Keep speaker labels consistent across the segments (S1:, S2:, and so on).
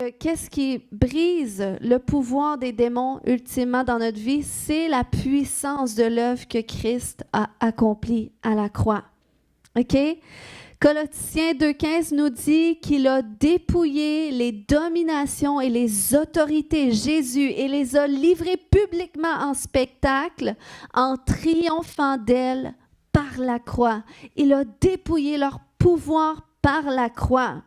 S1: Qu'est-ce qui brise le pouvoir des démons ultimement dans notre vie? C'est la puissance de l'œuvre que Christ a accomplie à la croix. OK? Colossiens 2,15 nous dit qu'il a dépouillé les dominations et les autorités, Jésus, et les a livrées publiquement en spectacle en triomphant d'elles par la croix. Il a dépouillé leur pouvoir par la croix.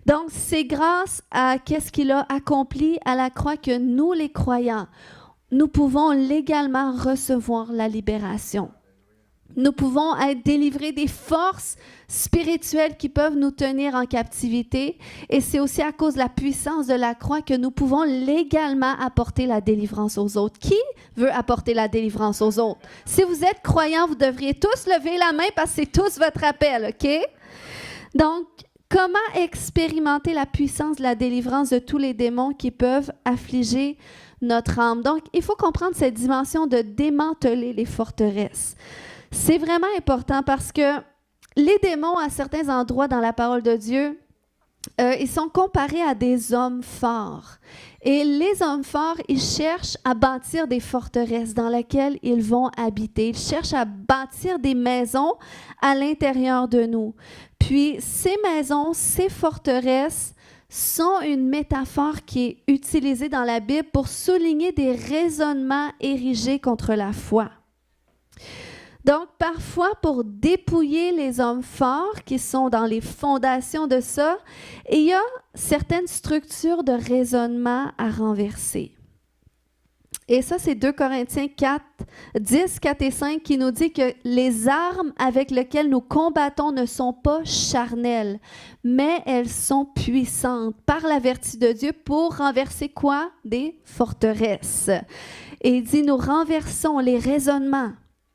S1: Donc, c'est grâce à ce qu'il a accompli à la croix que nous, les croyants, nous pouvons légalement recevoir la libération. Nous pouvons être délivrés des forces spirituelles qui peuvent nous tenir en captivité. Et c'est aussi à cause de la puissance de la croix que nous pouvons légalement apporter la délivrance aux autres. Qui veut apporter la délivrance aux autres? Si vous êtes croyants, vous devriez tous lever la main parce que c'est tous votre appel, OK? Donc, comment expérimenter la puissance de la délivrance de tous les démons qui peuvent affliger notre âme? Donc, il faut comprendre cette dimension de démanteler les forteresses. C'est vraiment important parce que les démons, à certains endroits dans la parole de Dieu, ils sont comparés à des hommes forts. Et les hommes forts, ils cherchent à bâtir des forteresses dans lesquelles ils vont habiter. Ils cherchent à bâtir des maisons à l'intérieur de nous. Puis ces maisons, ces forteresses sont une métaphore qui est utilisée dans la Bible pour souligner des raisonnements érigés contre la foi. Donc, parfois, pour dépouiller les hommes forts qui sont dans les fondations de ça, il y a certaines structures de raisonnement à renverser. Et ça, c'est 2 Corinthiens 10, 4 et 5 qui nous dit que les armes avec lesquelles nous combattons ne sont pas charnelles, mais elles sont puissantes par la vertu de Dieu pour renverser quoi? Des forteresses. Et il dit, nous renversons les raisonnements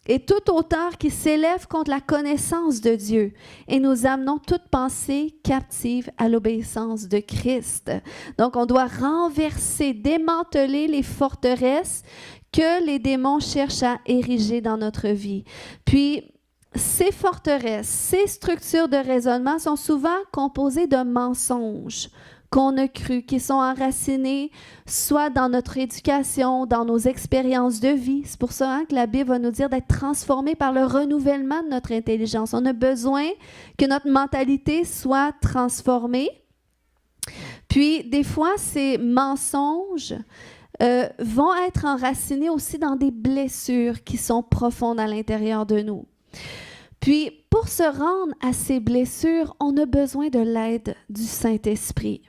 S1: et toute hauteur qui s'élève contre la connaissance de Dieu, et nous amenons toute pensée captive à l'obéissance de Christ. Donc, on doit renverser, démanteler les forteresses que les démons cherchent à ériger dans notre vie. Puis, ces forteresses, ces structures de raisonnement sont souvent composées de mensonges qu'on a cru, qui sont enracinés soit dans notre éducation, dans nos expériences de vie. C'est pour ça que la Bible va nous dire d'être transformés par le renouvellement de notre intelligence. On a besoin que notre mentalité soit transformée. Puis, des fois, ces mensonges vont être enracinés aussi dans des blessures qui sont profondes à l'intérieur de nous. Puis, pour se rendre à ces blessures, on a besoin de l'aide du Saint-Esprit.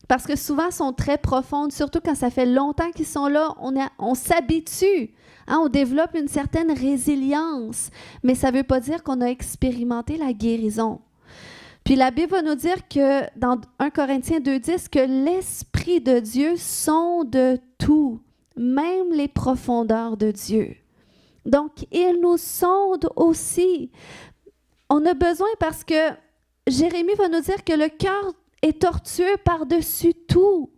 S1: Parce que souvent, elles sont très profondes, surtout quand ça fait longtemps qu'ils sont là, on s'habitue, hein, on développe une certaine résilience, mais ça ne veut pas dire qu'on a expérimenté la guérison. Puis la Bible va nous dire que dans 1 Corinthiens 2,10, que l'Esprit de Dieu sonde tout, même les profondeurs de Dieu. Donc, il nous sonde aussi. On a besoin parce que Jérémie va nous dire que le cœur est tortueux par-dessus tout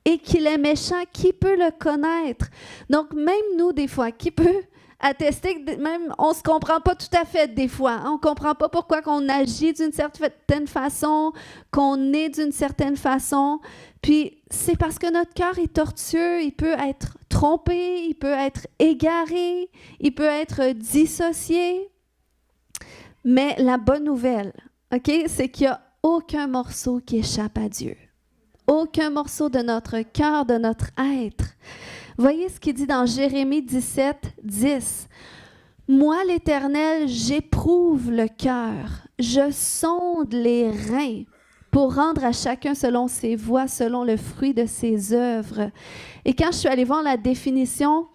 S1: et qu'il est méchant. Qui peut le connaître? Donc, même nous, des fois, qui peut attester que même on ne se comprend pas tout à fait des fois. On ne comprend pas pourquoi on agit d'une certaine façon, qu'on est d'une certaine façon. Puis, c'est parce que notre cœur est tortueux. Il peut être trompé, il peut être égaré, il peut être dissocié. Mais la bonne nouvelle, OK, c'est qu'il n'y a aucun morceau qui échappe à Dieu. Aucun morceau de notre cœur, de notre être. Voyez ce qu'il dit dans Jérémie 17, 10. « Moi, l'Éternel, j'éprouve le cœur, je sonde les reins pour rendre à chacun selon ses voies, selon le fruit de ses œuvres. » Et quand je suis allée voir la définition,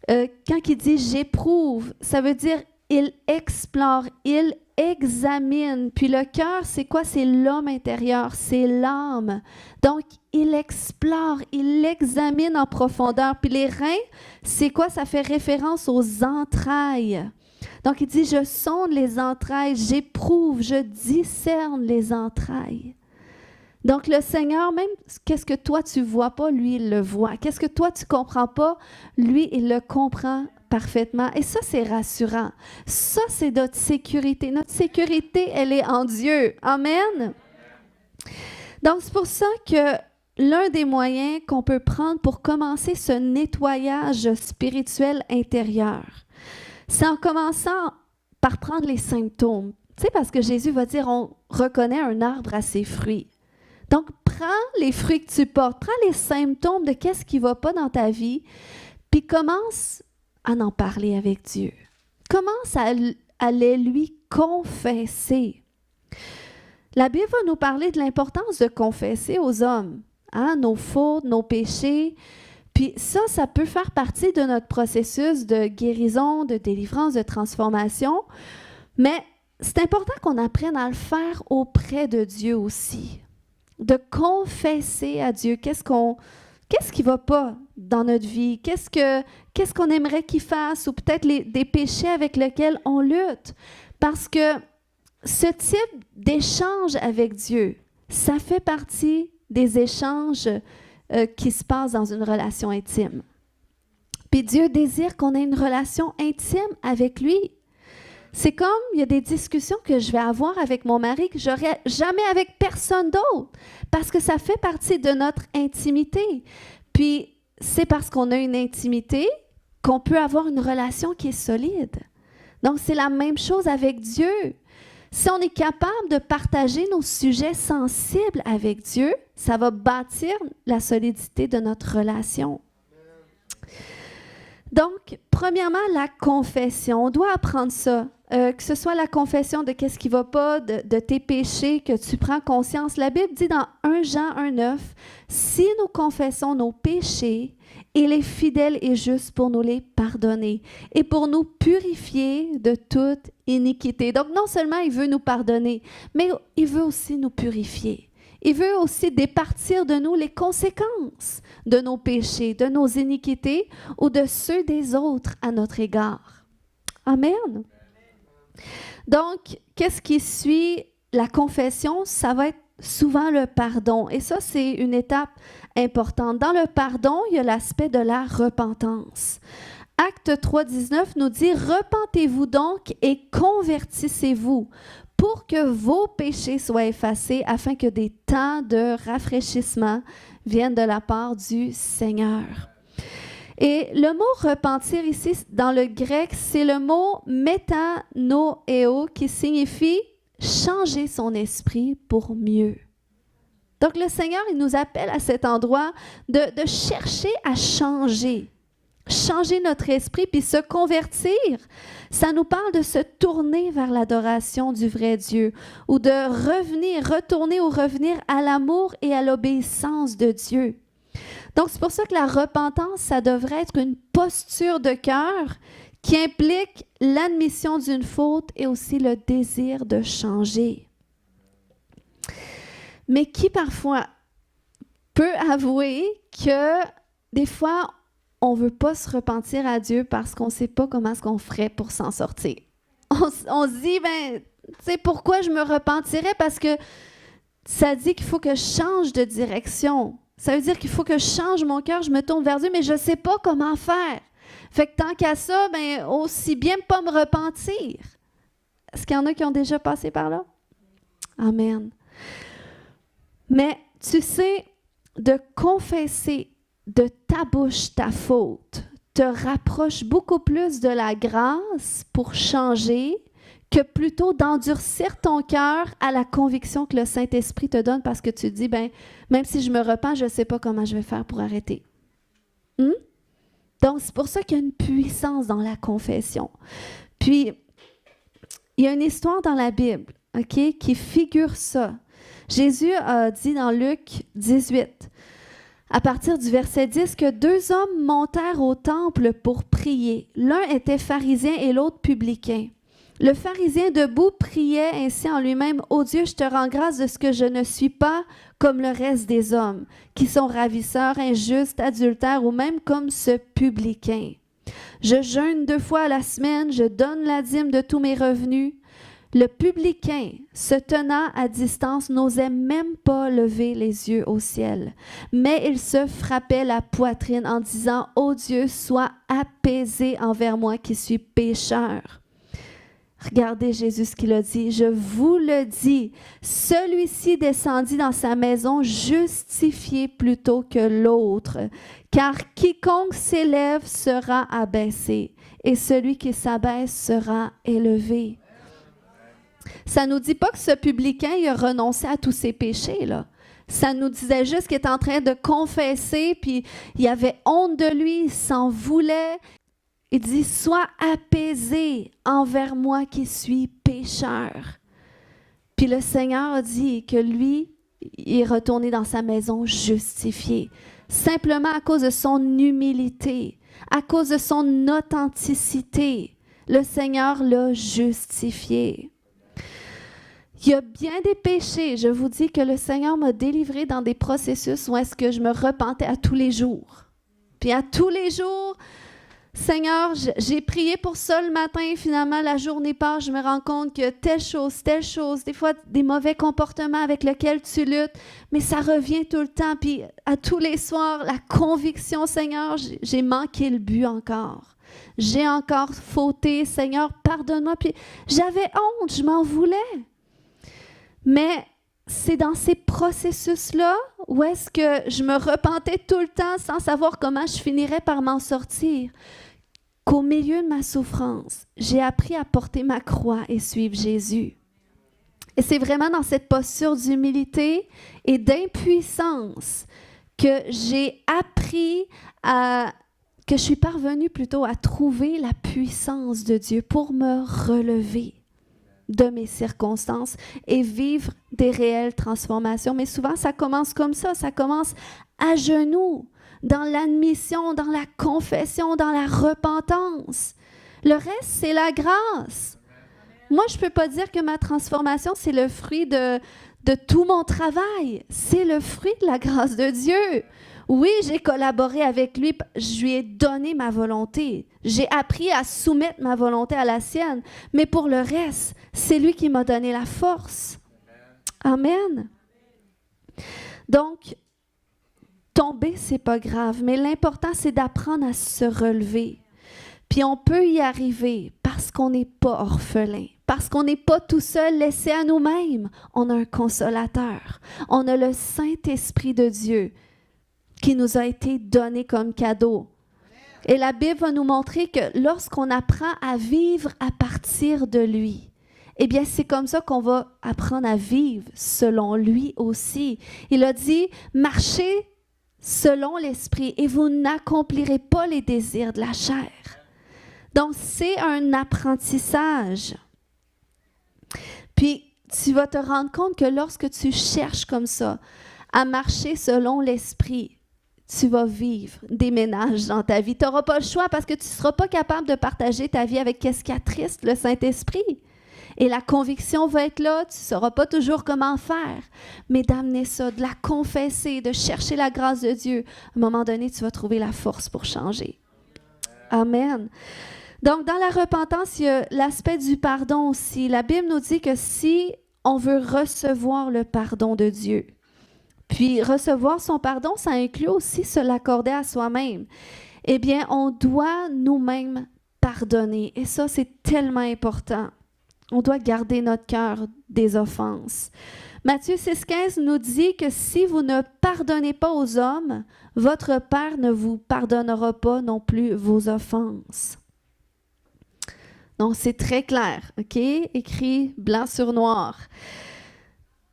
S1: quand il dit « j'éprouve », ça veut dire « il explore », il examine. Puis le cœur, c'est quoi? C'est l'homme intérieur, c'est l'âme. Donc, il explore, il examine en profondeur. Puis les reins, c'est quoi? Ça fait référence aux entrailles. Donc, il dit, je sonde les entrailles, j'éprouve, je discerne les entrailles. Donc, le Seigneur, même qu'est-ce que toi, tu ne vois pas, lui, il le voit. Qu'est-ce que toi, tu ne comprends pas, lui, il le comprend parfaitement. Et ça, c'est rassurant. Ça, c'est notre sécurité. Notre sécurité, elle est en Dieu. Amen. Donc, c'est pour ça que l'un des moyens qu'on peut prendre pour commencer ce nettoyage spirituel intérieur, c'est en commençant par prendre les symptômes. Tu sais, parce que Jésus va dire, on reconnaît un arbre à ses fruits. Donc, prends les fruits que tu portes, prends les symptômes de qu'est-ce qui ne va pas dans ta vie, puis commence à en parler avec Dieu. Commence à les lui confesser. La Bible va nous parler de l'importance de confesser aux hommes, hein, nos fautes, nos péchés. Puis ça peut faire partie de notre processus de guérison, de délivrance, de transformation. Mais c'est important qu'on apprenne à le faire auprès de Dieu aussi. De confesser à Dieu qu'est-ce qui ne va pas dans notre vie, qu'est-ce qu'on aimerait qu'il fasse, ou peut-être des péchés avec lesquels on lutte. Parce que ce type d'échange avec Dieu, ça fait partie des échanges qui se passent dans une relation intime. Puis Dieu désire qu'on ait une relation intime avec lui. C'est comme, il y a des discussions que je vais avoir avec mon mari que j'aurais jamais avec personne d'autre, parce que ça fait partie de notre intimité. Puis, c'est parce qu'on a une intimité qu'on peut avoir une relation qui est solide. Donc, c'est la même chose avec Dieu. Si on est capable de partager nos sujets sensibles avec Dieu, ça va bâtir la solidité de notre relation. Donc, premièrement, la confession. On doit apprendre ça. Que ce soit la confession de qu'est-ce qui ne va pas, de tes péchés, que tu prends conscience. La Bible dit dans 1 Jean 1,9, « Si nous confessons nos péchés, il est fidèle et juste pour nous les pardonner et pour nous purifier de toute iniquité. » Donc, non seulement il veut nous pardonner, mais il veut aussi nous purifier. Il veut aussi départir de nous les conséquences de nos péchés, de nos iniquités ou de ceux des autres à notre égard. Amen. Donc, qu'est-ce qui suit la confession? Ça va être souvent le pardon. Et ça, c'est une étape importante. Dans le pardon, il y a l'aspect de la repentance. Acte 3,19 nous dit « Repentez-vous donc et convertissez-vous pour que vos péchés soient effacés afin que des temps de rafraîchissement viennent de la part du Seigneur. » Et le mot repentir ici, dans le grec, c'est le mot métanoéo qui signifie changer son esprit pour mieux. Donc le Seigneur, il nous appelle à cet endroit de chercher à changer notre esprit, puis se convertir. Ça nous parle de se tourner vers l'adoration du vrai Dieu ou de revenir à l'amour et à l'obéissance de Dieu. Donc, c'est pour ça que la repentance, ça devrait être une posture de cœur qui implique l'admission d'une faute et aussi le désir de changer. Mais qui parfois peut avouer que des fois, on ne veut pas se repentir à Dieu parce qu'on ne sait pas comment est-ce qu'on ferait pour s'en sortir. On se dit, tu sais, pourquoi je me repentirais? Parce que ça dit qu'il faut que je change de direction. Ça veut dire qu'il faut que je change mon cœur, je me tourne vers Dieu, mais je ne sais pas comment faire. Fait que tant qu'à ça, aussi bien ne pas me repentir. Est-ce qu'il y en a qui ont déjà passé par là? Amen. Mais tu sais, de confesser de ta bouche ta faute te rapproche beaucoup plus de la grâce pour changer que plutôt d'endurcir ton cœur à la conviction que le Saint-Esprit te donne parce que tu dis, même si je me repens, je ne sais pas comment je vais faire pour arrêter. Donc, c'est pour ça qu'il y a une puissance dans la confession. Puis, il y a une histoire dans la Bible, qui figure ça. Jésus a dit dans Luc 18, à partir du verset 10, que 2 hommes montèrent au temple pour prier. L'un était pharisien et l'autre publicain. Le pharisien debout priait ainsi en lui-même, « Ô Dieu, je te rends grâce de ce que je ne suis pas comme le reste des hommes, qui sont ravisseurs, injustes, adultères ou même comme ce publicain. Je jeûne 2 fois à la semaine, je donne la dîme de tous mes revenus. » Le publicain, se tenant à distance, n'osait même pas lever les yeux au ciel, mais il se frappait la poitrine en disant, « Ô Dieu, sois apaisé envers moi qui suis pécheur. » Regardez Jésus ce qu'il a dit. Je vous le dis, celui-ci descendit dans sa maison justifié plutôt que l'autre, car quiconque s'élève sera abaissé, et celui qui s'abaisse sera élevé. Ça ne nous dit pas que ce publicain il a renoncé à tous ses péchés, là. Ça nous disait juste qu'il était en train de confesser, puis il avait honte de lui, il s'en voulait. Il dit, sois apaisé envers moi qui suis pécheur. Puis le Seigneur a dit que lui, il est retourné dans sa maison justifié, simplement à cause de son humilité, à cause de son authenticité. Le Seigneur l'a justifié. Il y a bien des péchés. Je vous dis que le Seigneur m'a délivré dans des processus où est-ce que je me repentais à tous les jours. Puis à tous les jours, Seigneur, j'ai prié pour ça le matin. Finalement, la journée passe, je me rends compte que telle chose, des fois des mauvais comportements avec lesquels tu luttes, mais ça revient tout le temps. Puis à tous les soirs, la conviction, Seigneur, j'ai manqué le but encore. J'ai encore fauté, Seigneur, pardonne-moi. Puis j'avais honte, je m'en voulais. Mais c'est dans ces processus-là où est-ce que je me repentais tout le temps sans savoir comment je finirais par m'en sortir, qu'au milieu de ma souffrance, j'ai appris à porter ma croix et suivre Jésus. Et c'est vraiment dans cette posture d'humilité et d'impuissance que j'ai appris que je suis parvenue plutôt à trouver la puissance de Dieu pour me relever de mes circonstances et vivre des réelles transformations. Mais souvent, ça commence comme ça commence à genoux, dans l'admission, dans la confession, dans la repentance. Le reste, c'est la grâce. Moi, je ne peux pas dire que ma transformation, c'est le fruit de tout mon travail. C'est le fruit de la grâce de Dieu. Oui, j'ai collaboré avec lui, je lui ai donné ma volonté. J'ai appris à soumettre ma volonté à la sienne. Mais pour le reste, c'est lui qui m'a donné la force. Amen. Donc, tomber, c'est pas grave, mais l'important, c'est d'apprendre à se relever. Puis on peut y arriver parce qu'on n'est pas orphelin, parce qu'on n'est pas tout seul laissé à nous-mêmes. On a un consolateur. On a le Saint-Esprit de Dieu qui nous a été donné comme cadeau. Et la Bible va nous montrer que lorsqu'on apprend à vivre à partir de lui, eh bien, c'est comme ça qu'on va apprendre à vivre selon lui aussi. Il a dit, marchez selon l'Esprit et vous n'accomplirez pas les désirs de la chair. Donc, c'est un apprentissage. Puis, tu vas te rendre compte que lorsque tu cherches comme ça, à marcher selon l'Esprit, tu vas vivre des ménages dans ta vie. Tu n'auras pas le choix parce que tu ne seras pas capable de partager ta vie avec qu'est-ce qui attriste le Saint-Esprit. Et la conviction va être là, tu ne sauras pas toujours comment faire, mais d'amener ça, de la confesser, de chercher la grâce de Dieu. À un moment donné, tu vas trouver la force pour changer. Amen. Donc, dans la repentance, il y a l'aspect du pardon aussi. La Bible nous dit que si on veut recevoir le pardon de Dieu, puis recevoir son pardon, ça inclut aussi se l'accorder à soi-même. Eh bien, on doit nous-mêmes pardonner. Et ça, c'est tellement important. On doit garder notre cœur des offenses. Matthieu 6,15 nous dit que si vous ne pardonnez pas aux hommes, votre Père ne vous pardonnera pas non plus vos offenses. Donc, c'est très clair, OK? Écrit blanc sur noir.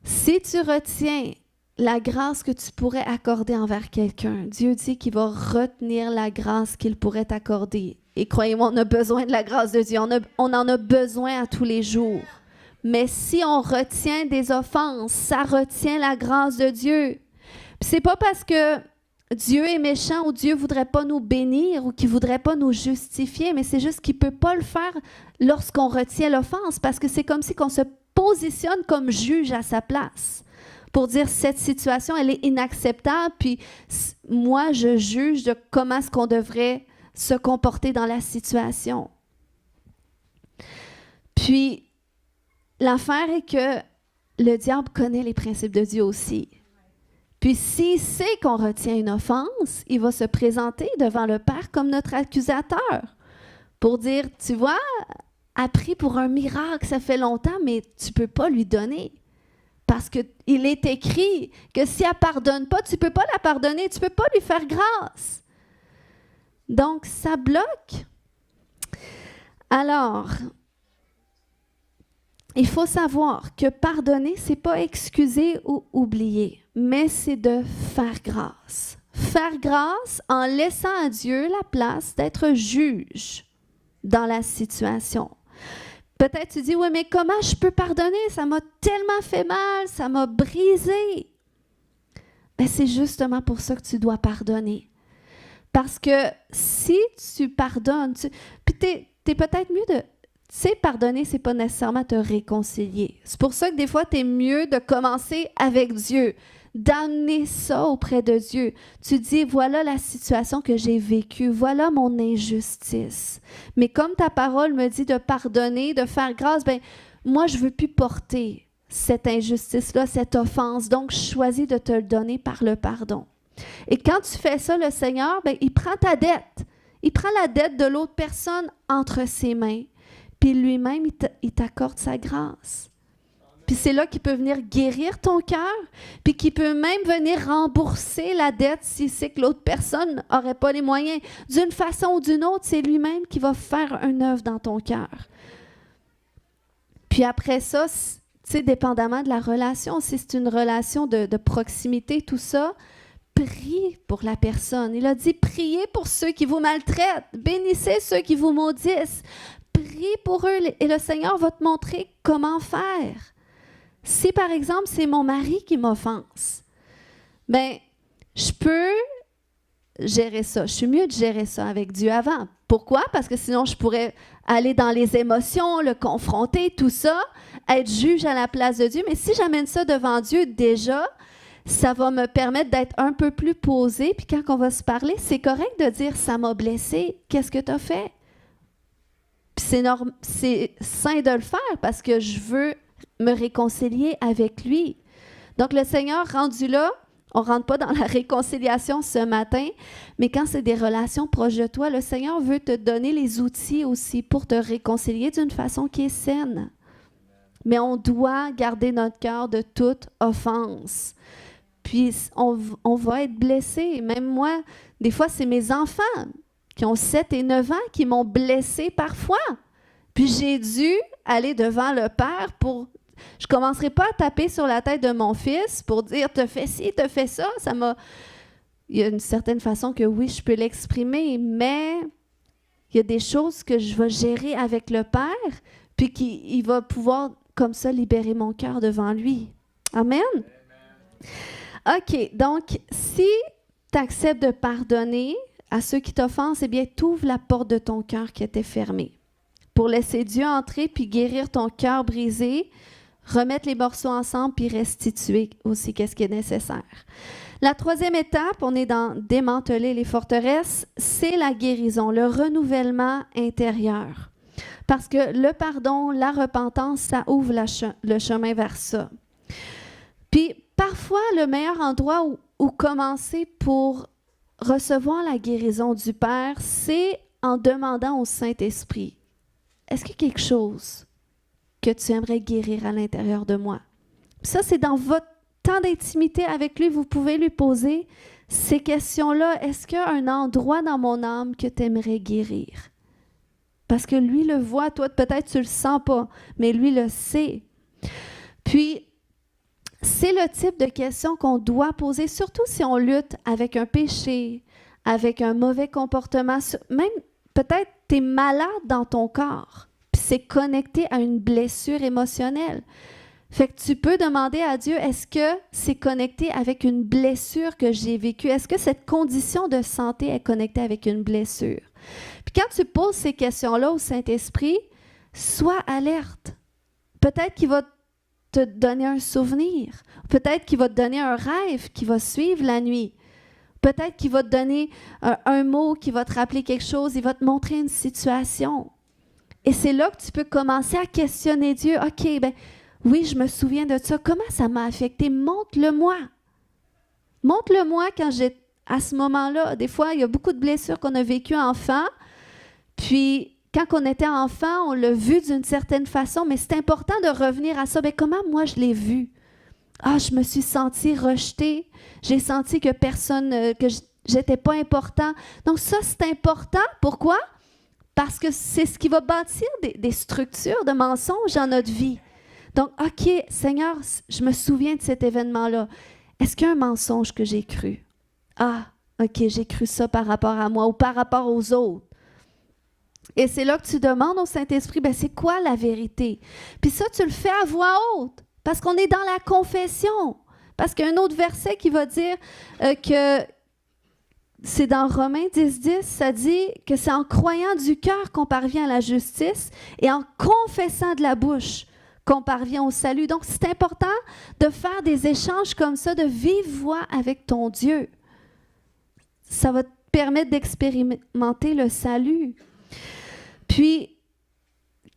S1: Si tu retiens la grâce que tu pourrais accorder envers quelqu'un, Dieu dit qu'il va retenir la grâce qu'il pourrait t'accorder. Et croyez-moi, on a besoin de la grâce de Dieu. On en a besoin à tous les jours. Mais si on retient des offenses, ça retient la grâce de Dieu. Puis c'est pas parce que Dieu est méchant ou Dieu voudrait pas nous bénir ou qu'il voudrait pas nous justifier, mais c'est juste qu'il peut pas le faire lorsqu'on retient l'offense, parce que c'est comme si on se positionne comme juge à sa place pour dire cette situation, elle est inacceptable, puis moi, je juge de comment est-ce qu'on devrait se comporter dans la situation. Puis, l'affaire est que le diable connaît les principes de Dieu aussi. Puis, s'il sait qu'on retient une offense, il va se présenter devant le Père comme notre accusateur pour dire, tu vois, a pris pour un miracle, ça fait longtemps, mais tu ne peux pas lui donner. Parce qu'il est écrit que si elle ne pardonne pas, tu ne peux pas la pardonner, tu ne peux pas lui faire grâce. Donc, ça bloque. Alors, il faut savoir que pardonner, ce n'est pas excuser ou oublier, mais c'est de faire grâce. Faire grâce en laissant à Dieu la place d'être juge dans la situation. Peut-être tu dis, oui, mais comment je peux pardonner? Ça m'a tellement fait mal, ça m'a brisé. Ben, c'est justement pour ça que tu dois pardonner. Parce que si tu pardonnes, puis t'es peut-être mieux de... Tu sais, pardonner, c'est pas nécessairement te réconcilier. C'est pour ça que des fois, t'es mieux de commencer avec Dieu, d'amener ça auprès de Dieu. Tu dis, voilà la situation que j'ai vécue, voilà mon injustice. Mais comme ta parole me dit de pardonner, de faire grâce, ben moi, je veux plus porter cette injustice-là, cette offense. Donc, je choisis de te le donner par le pardon. Et quand tu fais ça, le Seigneur, ben, il prend ta dette. Il prend la dette de l'autre personne entre ses mains. Puis lui-même, il t'accorde sa grâce. Puis c'est là qu'il peut venir guérir ton cœur, puis qu'il peut même venir rembourser la dette s'il sait que l'autre personne n'aurait pas les moyens. D'une façon ou d'une autre, c'est lui-même qui va faire une œuvre dans ton cœur. Puis après ça, tu sais, dépendamment de la relation, si c'est une relation de proximité, tout ça, prie pour la personne. Il a dit, priez pour ceux qui vous maltraitent, bénissez ceux qui vous maudissent. Prie pour eux et le Seigneur va te montrer comment faire. Si, par exemple, c'est mon mari qui m'offense, bien, je peux gérer ça. Je suis mieux de gérer ça avec Dieu avant. Pourquoi? Parce que sinon, je pourrais aller dans les émotions, le confronter, tout ça, être juge à la place de Dieu. Mais si j'amène ça devant Dieu déjà, ça va me permettre d'être un peu plus posée. Puis quand on va se parler, c'est correct de dire « ça m'a blessé, qu'est-ce que tu as fait? » Puis c'est sain de le faire parce que je veux me réconcilier avec lui. Donc, le Seigneur, rendu là, on ne rentre pas dans la réconciliation ce matin, mais quand c'est des relations proches de toi, le Seigneur veut te donner les outils aussi pour te réconcilier d'une façon qui est saine. Mais on doit garder notre cœur de toute offense. Puis, on va être blessé. Même moi, des fois, c'est mes enfants qui ont 7 et 9 ans qui m'ont blessé parfois. Puis j'ai dû aller devant le Père pour... Je ne commencerai pas à taper sur la tête de mon fils pour dire « t'as fait ci, t'as fait ça ». Ça m'a... Il y a une certaine façon que oui, je peux l'exprimer, mais il y a des choses que je vais gérer avec le Père, puis qu'il va pouvoir comme ça libérer mon cœur devant lui. Amen? OK, donc si tu acceptes de pardonner à ceux qui t'offensent, eh bien, tu ouvres la porte de ton cœur qui était fermée pour laisser Dieu entrer puis guérir ton cœur brisé, remettre les morceaux ensemble puis restituer aussi qu'est-ce qui est nécessaire. La troisième étape, on est dans démanteler les forteresses, c'est la guérison, le renouvellement intérieur. Parce que le pardon, la repentance, ça ouvre le chemin vers ça. Puis parfois, le meilleur endroit où commencer pour recevoir la guérison du Père, c'est en demandant au Saint-Esprit, est-ce qu'il y a quelque chose que tu aimerais guérir à l'intérieur de moi? Ça, c'est dans votre temps d'intimité avec lui, vous pouvez lui poser ces questions-là. Est-ce qu'il y a un endroit dans mon âme que tu aimerais guérir? Parce que lui le voit, toi, peut-être tu ne le sens pas, mais lui le sait. Puis, c'est le type de questions qu'on doit poser, surtout si on lutte avec un péché, avec un mauvais comportement. Même peut-être tu es malade dans ton corps, puis c'est connecté à une blessure émotionnelle. Fait que tu peux demander à Dieu, est-ce que c'est connecté avec une blessure que j'ai vécue? Est-ce que cette condition de santé est connectée avec une blessure? Puis quand tu poses ces questions-là au Saint-Esprit, sois alerte. Peut-être qu'il va te donner un souvenir. Peut-être qu'il va te donner un rêve qui va suivre la nuit. Peut-être qu'il va te donner un mot qui va te rappeler quelque chose. Il va te montrer une situation. Et c'est là que tu peux commencer à questionner Dieu. OK, ben oui, je me souviens de ça. Comment ça m'a affecté? Montre-le-moi. Montre-le-moi quand à ce moment-là. Des fois, il y a beaucoup de blessures qu'on a vécues enfant. Puis, quand on était enfant, on l'a vu d'une certaine façon, mais c'est important de revenir à ça. Bien, comment moi je l'ai vu? Ah, je me suis sentie rejetée. J'ai senti que j'étais pas important. Donc ça, c'est important. Pourquoi? Parce que c'est ce qui va bâtir des structures de mensonges dans notre vie. Donc, OK, Seigneur, je me souviens de cet événement-là. Est-ce qu'il y a un mensonge que j'ai cru? Ah, OK, j'ai cru ça par rapport à moi ou par rapport aux autres. Et c'est là que tu demandes au Saint-Esprit, ben c'est quoi la vérité? Puis ça, tu le fais à voix haute, parce qu'on est dans la confession. Parce qu'il y a un autre verset qui va dire que c'est dans Romains 10, ça dit que c'est en croyant du cœur qu'on parvient à la justice et en confessant de la bouche qu'on parvient au salut. Donc, c'est important de faire des échanges comme ça, de vive voix avec ton Dieu. Ça va te permettre d'expérimenter le salut. Puis,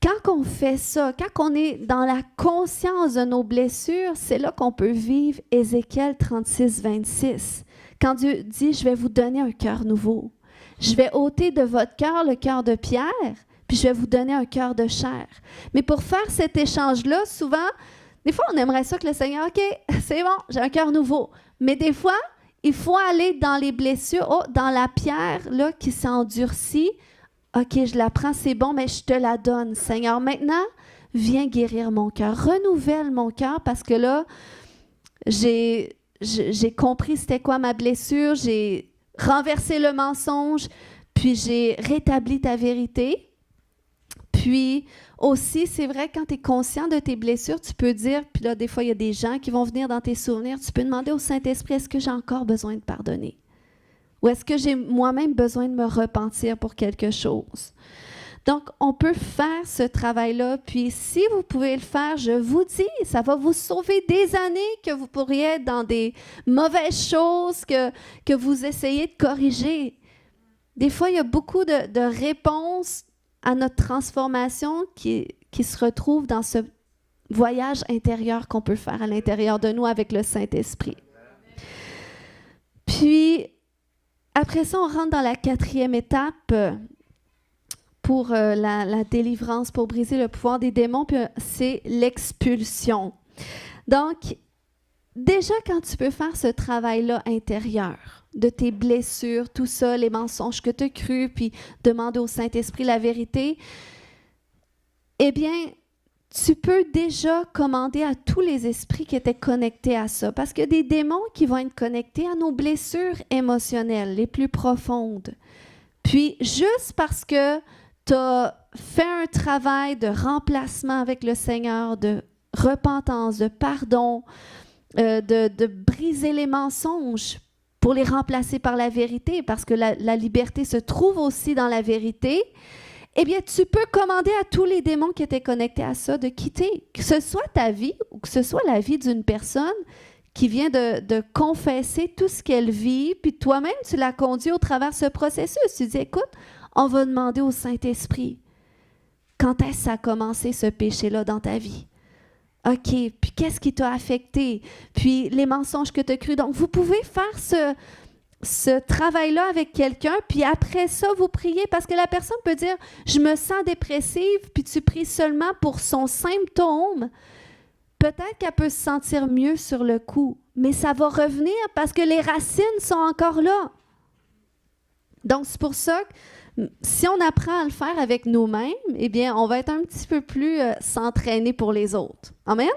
S1: quand on fait ça, quand on est dans la conscience de nos blessures, c'est là qu'on peut vivre Ézéchiel 36, 26. Quand Dieu dit « Je vais vous donner un cœur nouveau. Je vais ôter de votre cœur le cœur de pierre, puis je vais vous donner un cœur de chair. » Mais pour faire cet échange-là, souvent, des fois, on aimerait ça que le Seigneur « OK, c'est bon, j'ai un cœur nouveau. » Mais des fois, il faut aller dans les blessures, dans la pierre là, qui s'est endurcie. OK, je la prends, c'est bon, mais je te la donne, Seigneur. Maintenant, viens guérir mon cœur. Renouvelle mon cœur parce que là, j'ai compris c'était quoi ma blessure, j'ai renversé le mensonge, puis j'ai rétabli ta vérité. Puis aussi, c'est vrai, quand tu es conscient de tes blessures, tu peux dire, puis là, des fois, il y a des gens qui vont venir dans tes souvenirs, tu peux demander au Saint-Esprit, est-ce que j'ai encore besoin de pardonner? Ou est-ce que j'ai moi-même besoin de me repentir pour quelque chose? Donc, on peut faire ce travail-là. Puis, si vous pouvez le faire, je vous dis, ça va vous sauver des années que vous pourriez être dans des mauvaises choses que vous essayez de corriger. Des fois, il y a beaucoup de réponses à notre transformation qui se retrouvent dans ce voyage intérieur qu'on peut faire à l'intérieur de nous avec le Saint-Esprit. Puis, après ça, on rentre dans la 4e étape pour la délivrance, pour briser le pouvoir des démons, puis c'est l'expulsion. Donc, déjà, quand tu peux faire ce travail-là intérieur, de tes blessures, tout ça, les mensonges que tu as crus, puis demander au Saint-Esprit la vérité, eh bien, tu peux déjà commander à tous les esprits qui étaient connectés à ça. Parce qu'il y a des démons qui vont être connectés à nos blessures émotionnelles les plus profondes. Puis, juste parce que tu as fait un travail de remplacement avec le Seigneur, de repentance, de pardon, de briser les mensonges pour les remplacer par la vérité, parce que la liberté se trouve aussi dans la vérité, eh bien, tu peux commander à tous les démons qui étaient connectés à ça de quitter. Que ce soit ta vie ou que ce soit la vie d'une personne qui vient de confesser tout ce qu'elle vit, puis toi-même, tu la conduis au travers de ce processus. Tu dis, écoute, on va demander au Saint-Esprit, quand est-ce que ça a commencé ce péché-là dans ta vie? OK, puis qu'est-ce qui t'a affecté? Puis les mensonges que tu as crus. Donc, vous pouvez faire ce travail-là avec quelqu'un, puis après ça, vous priez, parce que la personne peut dire, je me sens dépressive, puis tu pries seulement pour son symptôme. Peut-être qu'elle peut se sentir mieux sur le coup, mais ça va revenir parce que les racines sont encore là. Donc, c'est pour ça que si on apprend à le faire avec nous-mêmes, eh bien, on va être un petit peu plus s'entraîner pour les autres. Amen?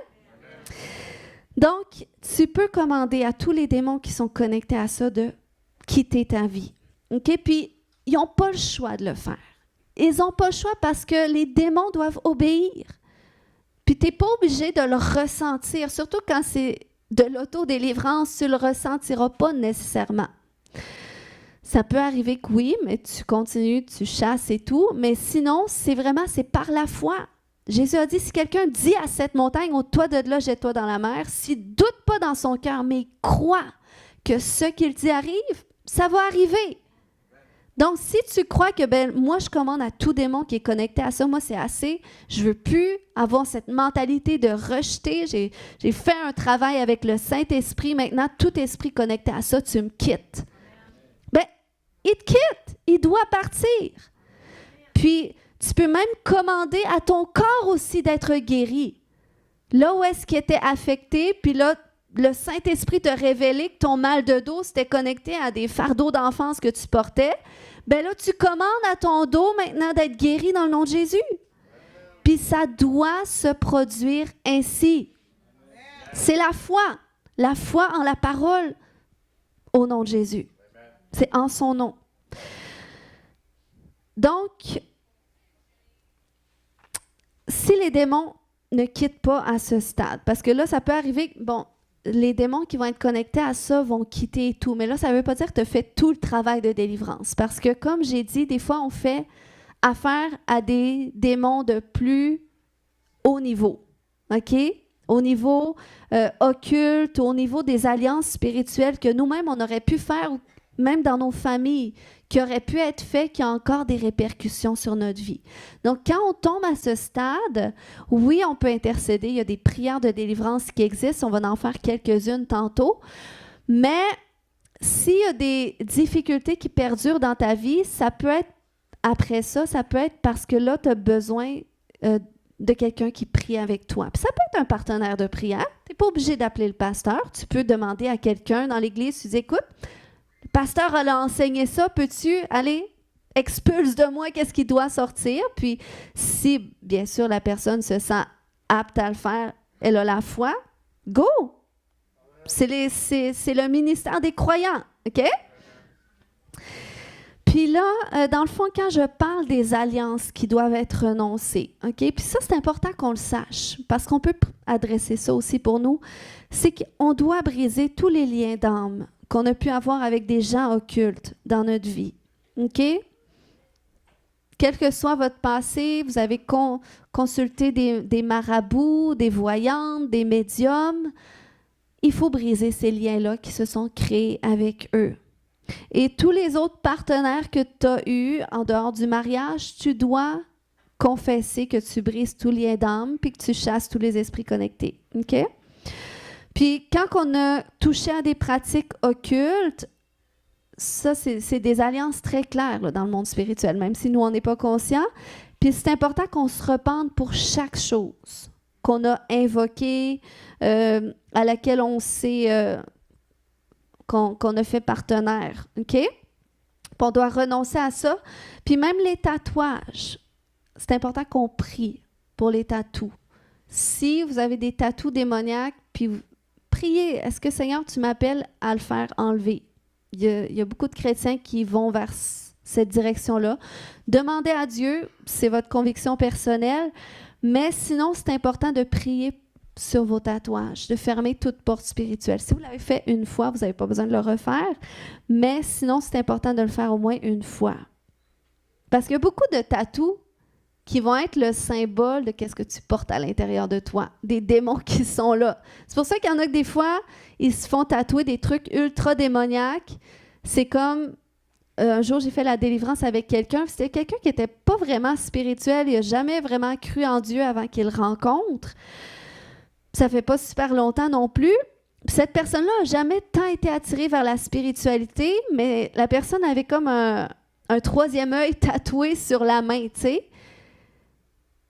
S1: Donc, tu peux commander à tous les démons qui sont connectés à ça de quitter ta vie. OK? Puis, ils n'ont pas le choix de le faire. Ils n'ont pas le choix parce que les démons doivent obéir. Puis, tu n'es pas obligé de le ressentir, surtout quand c'est de l'autodélivrance, tu ne le ressentiras pas nécessairement. Ça peut arriver que oui, mais tu continues, tu chasses et tout, mais sinon, c'est par la foi. Jésus a dit, si quelqu'un dit à cette montagne, ôte-toi de là, jette-toi dans la mer, s'il ne doute pas dans son cœur, mais il croit que ce qu'il dit arrive, ça va arriver. Donc, si tu crois que, moi, je commande à tout démon qui est connecté à ça, moi, c'est assez, je ne veux plus avoir cette mentalité de rejeter, j'ai fait un travail avec le Saint-Esprit, maintenant, tout esprit connecté à ça, tu me quittes. Il te quitte, il doit partir. Puis, Tu peux même commander à ton corps aussi d'être guéri. Là où est-ce qu'il était affecté, puis là, le Saint-Esprit t'a révélé que ton mal de dos c'était connecté à des fardeaux d'enfance que tu portais, bien là, tu commandes à ton dos maintenant d'être guéri dans le nom de Jésus. Puis ça doit se produire ainsi. C'est la foi en la parole au nom de Jésus. C'est en son nom. Donc, si les démons ne quittent pas à ce stade, parce que là, ça peut arriver, bon, les démons qui vont être connectés à ça vont quitter et tout, mais là, ça ne veut pas dire que tu as fait tout le travail de délivrance, parce que comme j'ai dit, des fois, on fait affaire à des démons de plus haut niveau, OK? Au niveau occulte, au niveau des alliances spirituelles que nous-mêmes, on aurait pu faire, même dans nos familles, qui auraient pu être faits, qui ont encore des répercussions sur notre vie. Donc, quand on tombe à ce stade, oui, on peut intercéder. Il y a des prières de délivrance qui existent. On va en faire quelques-unes tantôt. Mais s'il y a des difficultés qui perdurent dans ta vie, ça peut être, après ça, ça peut être parce que là, tu as besoin de quelqu'un qui prie avec toi. Puis ça peut être un partenaire de prière. Tu n'es pas obligé d'appeler le pasteur. Tu peux demander à quelqu'un dans l'église, tu dis, écoute, le pasteur a enseigné ça, peux-tu aller, expulse de moi qu'est-ce qui doit sortir? Puis si, bien sûr, la personne se sent apte à le faire, elle a la foi, go! C'est le ministère des croyants, OK? Puis là, dans le fond, quand je parle des alliances qui doivent être renoncées, OK? Puis ça, c'est important qu'on le sache, parce qu'on peut adresser ça aussi pour nous, c'est qu'on doit briser tous les liens d'âme qu'on a pu avoir avec des gens occultes dans notre vie. OK? Quel que soit votre passé, vous avez consulté des marabouts, des voyantes, des médiums, il faut briser ces liens-là qui se sont créés avec eux. Et tous les autres partenaires que tu as eus en dehors du mariage, tu dois confesser que tu brises tout lien d'âme puis que tu chasses tous les esprits connectés. OK? Puis, quand on a touché à des pratiques occultes, ça, c'est des alliances très claires là, dans le monde spirituel, même si nous, on n'est pas conscients. Puis, c'est important qu'on se repente pour chaque chose qu'on a invoquée, à laquelle on s'est... qu'on a fait partenaire. OK? Puis, on doit renoncer à ça. Puis, même les tatouages, c'est important qu'on prie pour les tatous. Si vous avez des tatous démoniaques, puis priez, est-ce que Seigneur, tu m'appelles à le faire enlever? Il y a beaucoup de chrétiens qui vont vers cette direction-là. Demandez à Dieu, c'est votre conviction personnelle, mais sinon, c'est important de prier sur vos tatouages, de fermer toute porte spirituelle. Si vous l'avez fait une fois, vous n'avez pas besoin de le refaire, mais sinon, c'est important de le faire au moins une fois. Parce qu'il y a beaucoup de tatous qui vont être le symbole de qu'est-ce que tu portes à l'intérieur de toi, des démons qui sont là. C'est pour ça qu'il y en a que des fois, ils se font tatouer des trucs ultra démoniaques. C'est comme, un jour, j'ai fait la délivrance avec quelqu'un, c'était quelqu'un qui n'était pas vraiment spirituel, il n'a jamais vraiment cru en Dieu avant qu'il le rencontre. Ça fait pas super longtemps non plus. Puis cette personne-là n'a jamais tant été attirée vers la spiritualité, mais la personne avait comme un troisième œil tatoué sur la main, tu sais.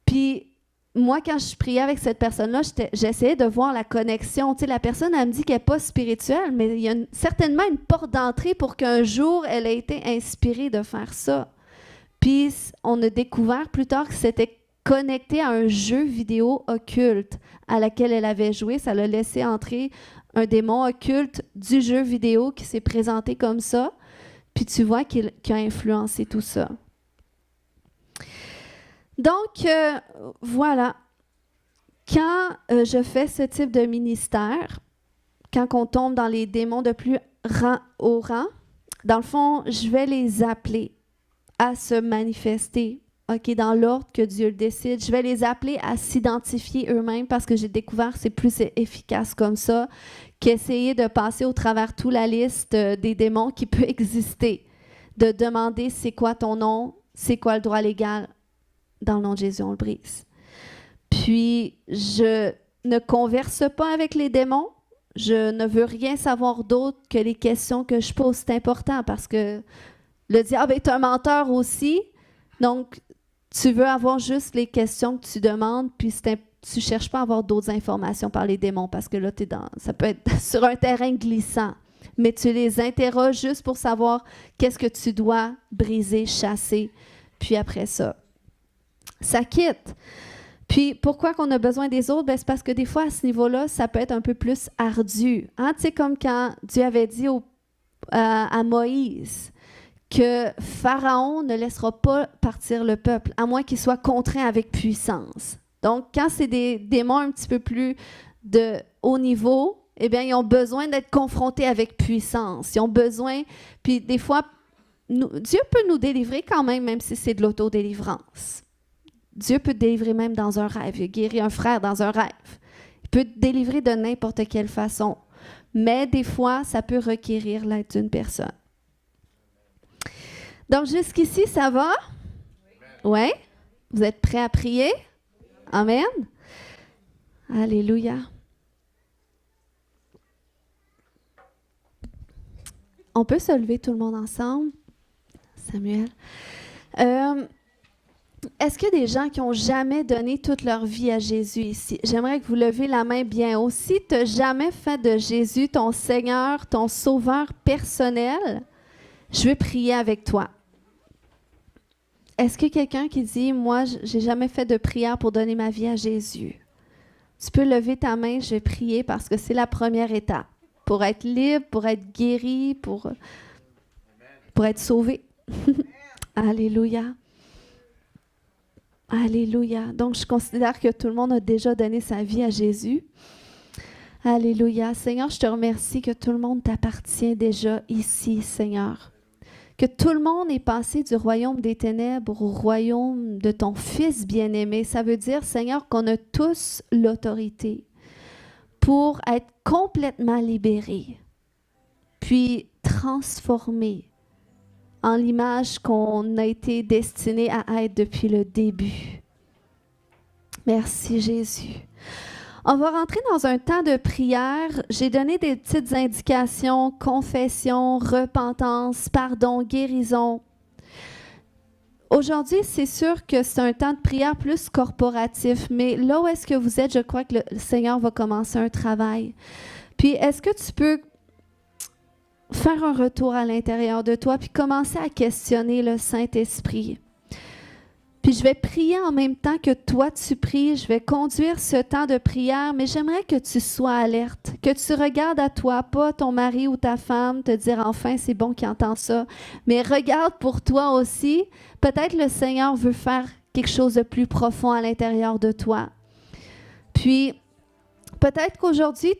S1: Puis, moi, quand je priais avec cette personne-là, j'essayais de voir la connexion. Tu sais, la personne, elle me dit qu'elle n'est pas spirituelle, mais il y a certainement une porte d'entrée pour qu'un jour, elle ait été inspirée de faire ça. Puis, on a découvert plus tard que c'était connecté à un jeu vidéo occulte à laquelle elle avait joué. Ça l'a laissé entrer un démon occulte du jeu vidéo qui s'est présenté comme ça. Puis, tu vois qu'il a influencé tout ça. Donc, voilà, quand je fais ce type de ministère, quand on tombe dans les démons de plus haut rang, dans le fond, je vais les appeler à se manifester, OK, dans l'ordre que Dieu le décide. Je vais les appeler à s'identifier eux-mêmes parce que j'ai découvert que c'est plus efficace comme ça qu'essayer de passer au travers toute la liste des démons qui peut exister, de demander c'est quoi ton nom, c'est quoi le droit légal. Dans le nom de Jésus, on le brise. Puis, je ne converse pas avec les démons. Je ne veux rien savoir d'autre que les questions que je pose. C'est important parce que le diable est un menteur aussi. Donc, Tu veux avoir juste les questions que tu demandes, puis tu ne cherches pas à avoir d'autres informations par les démons, parce que là, ça peut être sur un terrain glissant. Mais tu les interroges juste pour savoir qu'est-ce que tu dois briser, chasser, puis après ça, ça quitte. Puis, pourquoi qu'on a besoin des autres? Ben, c'est parce que des fois, à ce niveau-là, ça peut être un peu plus ardu. Hein? Tu sais, comme quand Dieu avait dit à Moïse que Pharaon ne laissera pas partir le peuple, à moins qu'il soit contraint avec puissance. Donc, quand c'est des démons un petit peu plus de haut niveau, eh bien, ils ont besoin d'être confrontés avec puissance. Ils ont besoin, puis des fois, Dieu peut nous délivrer quand même si c'est de l'autodélivrance. Dieu peut te délivrer même dans un rêve. Il a guéri un frère dans un rêve. Il peut te délivrer de n'importe quelle façon. Mais des fois, ça peut requérir l'aide d'une personne. Donc, jusqu'ici, ça va? Oui? Vous êtes prêts à prier? Amen? Alléluia. On peut se lever tout le monde ensemble? Samuel. Est-ce qu'il y a des gens qui n'ont jamais donné toute leur vie à Jésus ici? J'aimerais que vous levez la main bien haut. Si tu n'as jamais fait de Jésus ton Seigneur, ton Sauveur personnel, je vais prier avec toi. Est-ce qu'il y a quelqu'un qui dit, moi, j'ai jamais fait de prière pour donner ma vie à Jésus? Tu peux lever ta main, je vais prier parce que c'est la première étape. Pour être libre, pour être guéri, pour être sauvé. Alléluia. Alléluia. Donc, je considère que tout le monde a déjà donné sa vie à Jésus. Alléluia. Seigneur, je te remercie que tout le monde t'appartient déjà ici, Seigneur. Que tout le monde est passé du royaume des ténèbres au royaume de ton Fils bien-aimé. Ça veut dire, Seigneur, qu'on a tous l'autorité pour être complètement libérés, puis transformés en l'image qu'on a été destiné à être depuis le début. Merci Jésus. On va rentrer dans un temps de prière. J'ai donné des petites indications, confession, repentance, pardon, guérison. Aujourd'hui, c'est sûr que c'est un temps de prière plus corporatif, mais là où est-ce que vous êtes, je crois que le Seigneur va commencer un travail. Puis, est-ce que tu peux faire un retour à l'intérieur de toi, puis commencer à questionner le Saint-Esprit? Puis je vais prier en même temps que toi tu pries. Je vais conduire ce temps de prière, mais j'aimerais que tu sois alerte, que tu regardes à toi, pas ton mari ou ta femme, te dire enfin c'est bon qu'il entend ça, mais regarde pour toi aussi. Peut-être le Seigneur veut faire quelque chose de plus profond à l'intérieur de toi. Puis peut-être qu'aujourd'hui,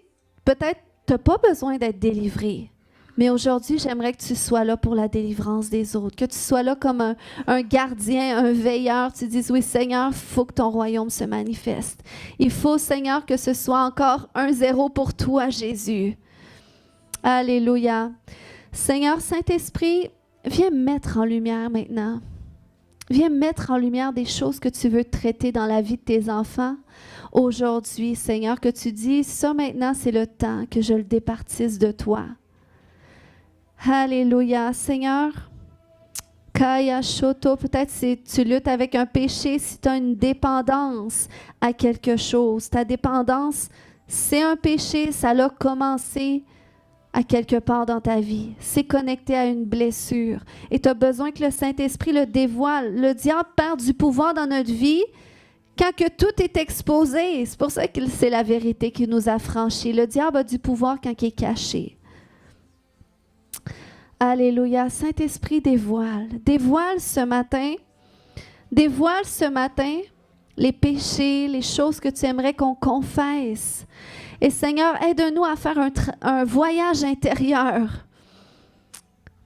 S1: peut-être tu n'as pas besoin d'être délivré. Mais aujourd'hui, j'aimerais que tu sois là pour la délivrance des autres, que tu sois là comme un gardien, un veilleur. Tu dises, oui, Seigneur, il faut que ton royaume se manifeste. Il faut, Seigneur, que ce soit encore 1-0 pour toi, Jésus. Alléluia. Seigneur, Saint-Esprit, viens mettre en lumière maintenant. Viens mettre en lumière des choses que tu veux traiter dans la vie de tes enfants. Aujourd'hui, Seigneur, que tu dis, ça maintenant, c'est le temps que je le départisse de toi. Alléluia. Seigneur, Kaya Shoto, peut-être si tu luttes avec un péché, si tu as une dépendance à quelque chose. Ta dépendance, c'est un péché, ça l'a commencé à quelque part dans ta vie. C'est connecté à une blessure. Et tu as besoin que le Saint-Esprit le dévoile. Le diable perd du pouvoir dans notre vie quand que tout est exposé. C'est pour ça que c'est la vérité qui nous a franchis. Le diable a du pouvoir quand il est caché. Alléluia. Saint-Esprit, dévoile ce matin les péchés, les choses que tu aimerais qu'on confesse. Et Seigneur, aide-nous à faire un voyage intérieur.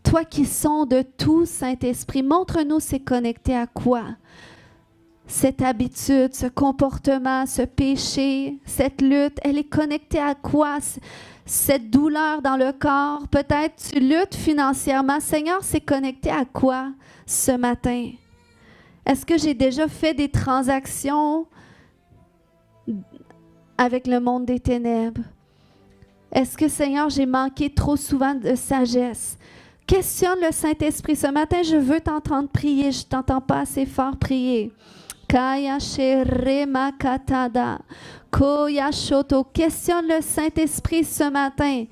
S1: Toi qui sondes tout, Saint-Esprit, montre-nous c'est connecté à quoi? Cette habitude, ce comportement, ce péché, cette lutte, elle est connectée à quoi? Cette douleur dans le corps, peut-être tu luttes financièrement. Seigneur, c'est connecté à quoi ce matin? Est-ce que j'ai déjà fait des transactions avec le monde des ténèbres? Est-ce que, Seigneur, j'ai manqué trop souvent de sagesse? Questionne le Saint-Esprit. Ce matin, je veux t'entendre prier. Je ne t'entends pas assez fort prier. Kaya Sherema Katada. Koya Shoto. Questionne le Saint-Esprit ce matin.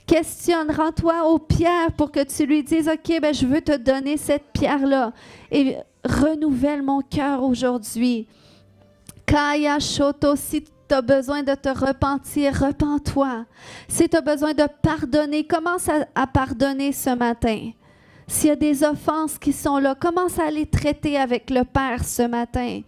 S1: Questionne, rends-toi aux pierres pour que tu lui dises, OK, ben, je veux te donner cette pierre-là. Et renouvelle mon cœur aujourd'hui. Kaya Shoto, si tu as besoin de te repentir, repens-toi. Si tu as besoin de pardonner, commence à pardonner ce matin. S'il y a des offenses qui sont là, commence à les traiter avec le Père ce matin.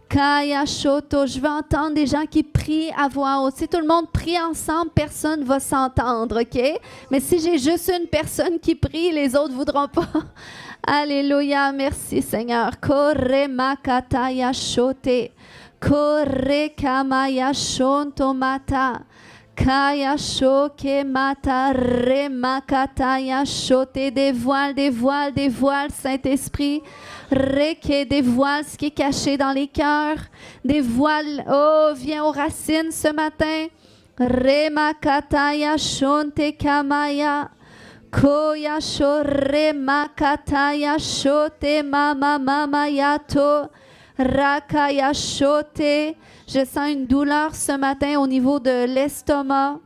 S1: Kaya Shoto, je veux entendre des gens qui prient à voix haute. Si tout le monde prie ensemble, personne ne va s'entendre, OK? Mais si j'ai juste une personne qui prie, les autres ne voudront pas. Alléluia, merci Seigneur. Kore makataya shote. Kore kamaya shonto mata. Kaya shoke mata re makataya shote. Dévoile, dévoile, dévoile, Saint-Esprit. Reke, dévoile ce qui est caché dans les cœurs. Dévoile, oh, viens aux racines ce matin. Re makataya shonte kamaya. Koya shore makataya shote mama mama yato. Rakaya shote. Je sens une douleur ce matin au niveau de l'estomac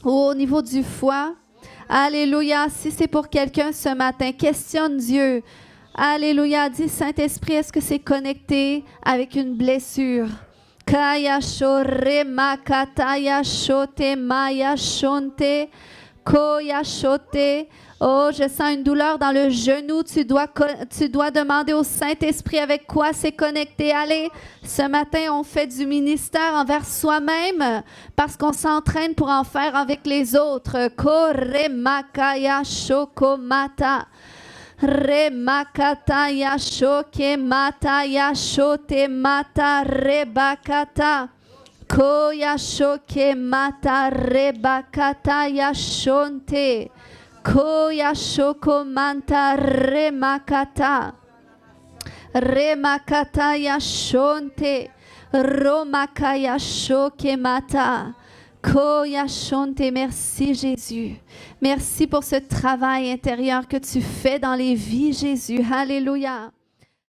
S1: ou au niveau du foie. Alléluia. Si c'est pour quelqu'un ce matin, questionne Dieu. Alléluia. Dis Saint-Esprit, est-ce que c'est connecté avec une blessure? Kaya shore makataya shote maya shonte. Koya shote. Oh, je sens une douleur dans le genou. Tu dois demander au Saint-Esprit avec quoi c'est connecté. Allez, ce matin, on fait du ministère envers soi-même parce qu'on s'entraîne pour en faire avec les autres. Kore makaya shoko mata. Re makata ya shoke mata ya shote mata re bakata. Koya shoke mata re bakata ya shonte. Koya shoko manta re makata. Re makata ya shonte. Romakaya shoke mata. Koya shonte. Merci Jésus. Merci pour ce travail intérieur que tu fais dans les vies, Jésus. Alléluia.